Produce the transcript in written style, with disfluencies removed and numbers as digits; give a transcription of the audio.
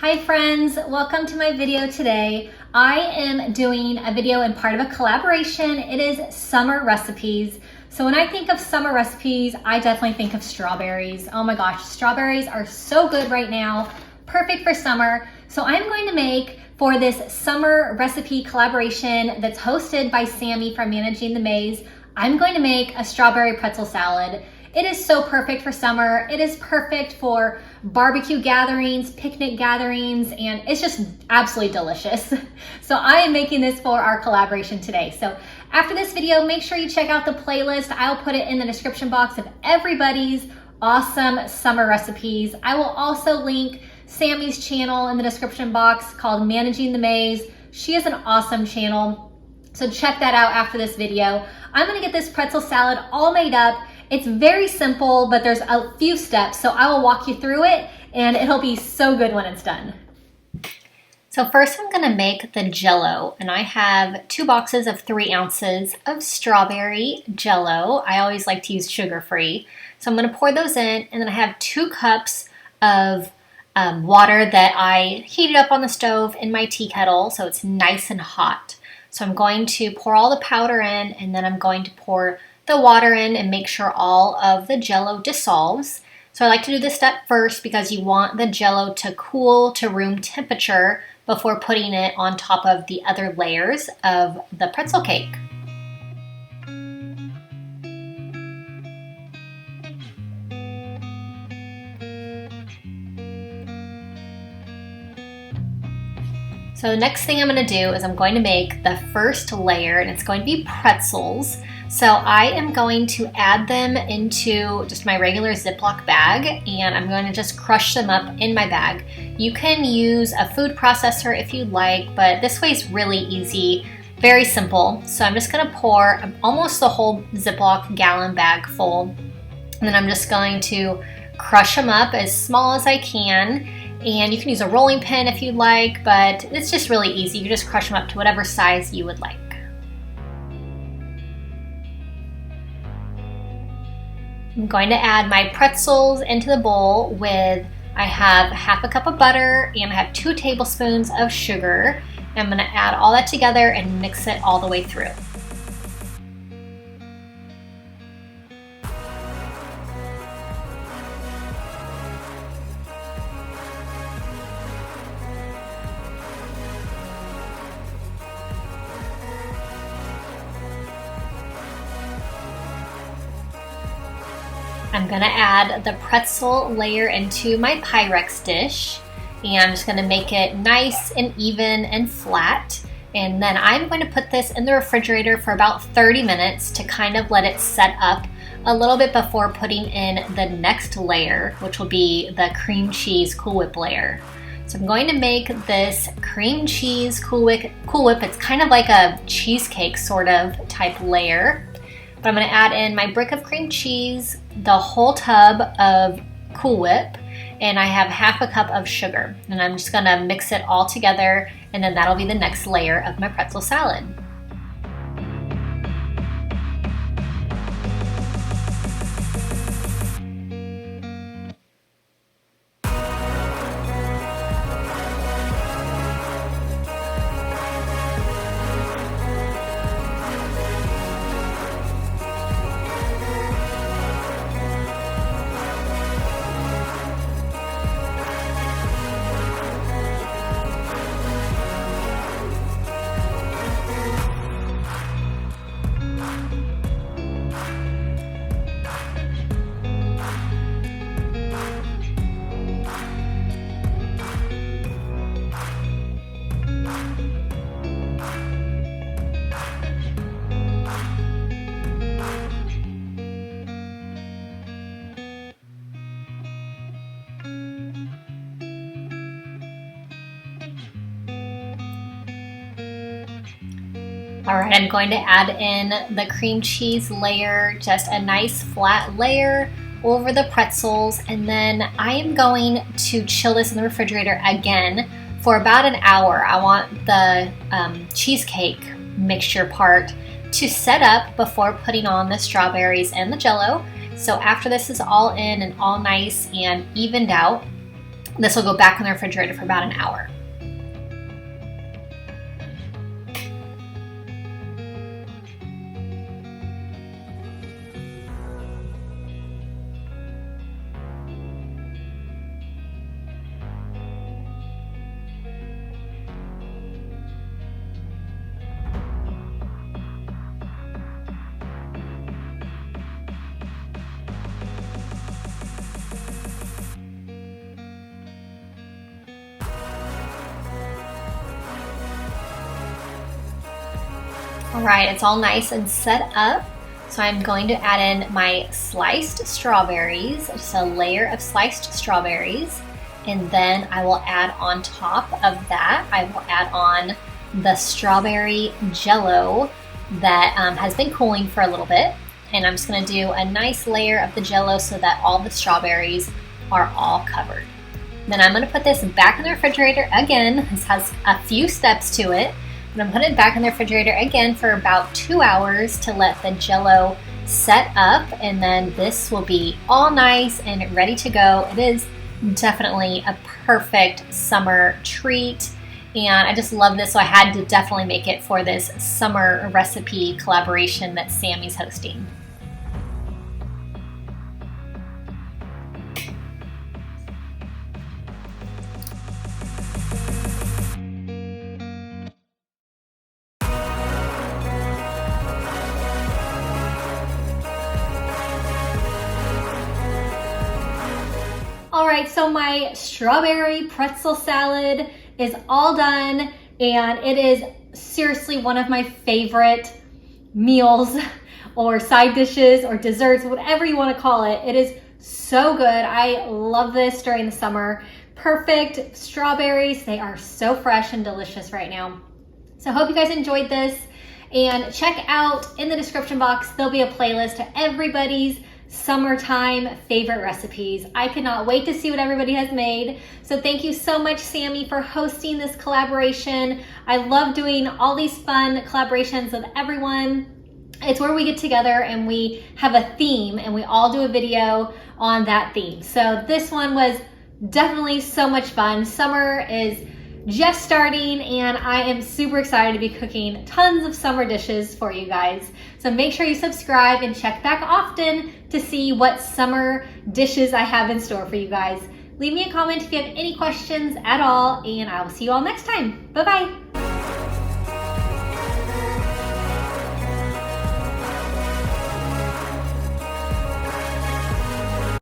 Hi friends, welcome to my video today. I am doing a video and part of a collaboration. It is summer recipes. So when I think of summer recipes, I definitely think of strawberries. Oh my gosh, strawberries are so good right now. Perfect for summer. So I'm going to make for this summer recipe collaboration that's hosted by Sammi from Managing the Maze, I'm going to make a strawberry pretzel salad. It is so perfect for summer. It is perfect for barbecue gatherings, picnic gatherings, and it's just absolutely delicious. So I am making this for our collaboration today. So after this video, make sure you check out the playlist. I'll put it in the description box of everybody's awesome summer recipes. I will also link Sammi's channel in the description box called Managing the Maze. She has an awesome channel, so check that out after this video. I'm gonna get this pretzel salad all made up. It's very simple, but there's a few steps, so I will walk you through it, and it'll be so good when it's done. So first I'm gonna make the Jell-O, and I have 2 boxes of 3 ounces of strawberry Jell-O. I always like to use sugar-free. So I'm gonna pour those in, and then I have 2 cups of water that I heated up on the stove in my tea kettle, so it's nice and hot. So I'm going to pour all the powder in, and then I'm going to pour the water in and make sure all of the Jell-O dissolves. So I like to do this step first because you want the Jell-O to cool to room temperature before putting it on top of the other layers of the pretzel cake. So the next thing I'm going to do is I'm going to make the first layer, and it's going to be pretzels. So I am going to add them into just my regular Ziploc bag, and I'm going to just crush them up in my bag. You can use a food processor if you'd like, but this way is really easy, very simple. So I'm just going to pour almost the whole Ziploc gallon bag full, and then I'm just going to crush them up as small as I can. And you can use a rolling pin if you'd like, but it's just really easy. You just crush them up to whatever size you would like. I'm going to add my pretzels into the bowl with, I have half a cup of butter and I have 2 tablespoons of sugar. I'm going to add all that together and mix it all the way through. I'm gonna add the pretzel layer into my Pyrex dish, and I'm just gonna make it nice and even and flat. And then I'm going to put this in the refrigerator for about 30 minutes to kind of let it set up a little bit before putting in the next layer, which will be the cream cheese Cool Whip layer. So I'm going to make this cream cheese Cool Whip. It's kind of like a cheesecake sort of type layer. But I'm going to add in my brick of cream cheese, the whole tub of Cool Whip, and I have half a cup of sugar. And I'm just going to mix it all together, and then that'll be the next layer of my pretzel salad. All right, I'm going to add in the cream cheese layer, just a nice flat layer over the pretzels, and then I am going to chill this in the refrigerator again for about an hour. I want the cheesecake mixture part to set up before putting on the strawberries and the Jell-O. So after this is all in and all nice and evened out, This will go back in the refrigerator for about an hour. All right, it's all nice and set up. So I'm going to add in my sliced strawberries, just a layer of sliced strawberries. And then I will add on top of that, I will add on the strawberry Jell-O that has been cooling for a little bit. And I'm just gonna do a nice layer of the Jell-O so that all the strawberries are all covered. Then I'm gonna put this back in the refrigerator again. This has a few steps to it. And I'm putting it back in the refrigerator again for about 2 hours to let the Jell-O set up, and then this will be all nice and ready to go. It is definitely a perfect summer treat, and I just love this, so I had to definitely make it for this summer recipe collaboration that Sammi's hosting. All right, so my strawberry pretzel salad is all done, and it is seriously one of my favorite meals or side dishes or desserts, whatever you want to call it. It is so good. I love this during the summer. Perfect strawberries. They are so fresh and delicious right now. So I hope you guys enjoyed this, and check out in the description box, there'll be a playlist to everybody's summertime favorite recipes. I cannot wait to see what everybody has made. So thank you so much, Sammi, for hosting this collaboration. I love doing all these fun collaborations with everyone. It's where we get together and we have a theme and we all do a video on that theme. So this one was definitely so much fun. Summer is just starting, and I am super excited to be cooking tons of summer dishes for you guys. So make sure you subscribe and check back often to see what summer dishes I have in store for you guys. Leave me a comment if you have any questions at all, and I will see you all next time. Bye-bye.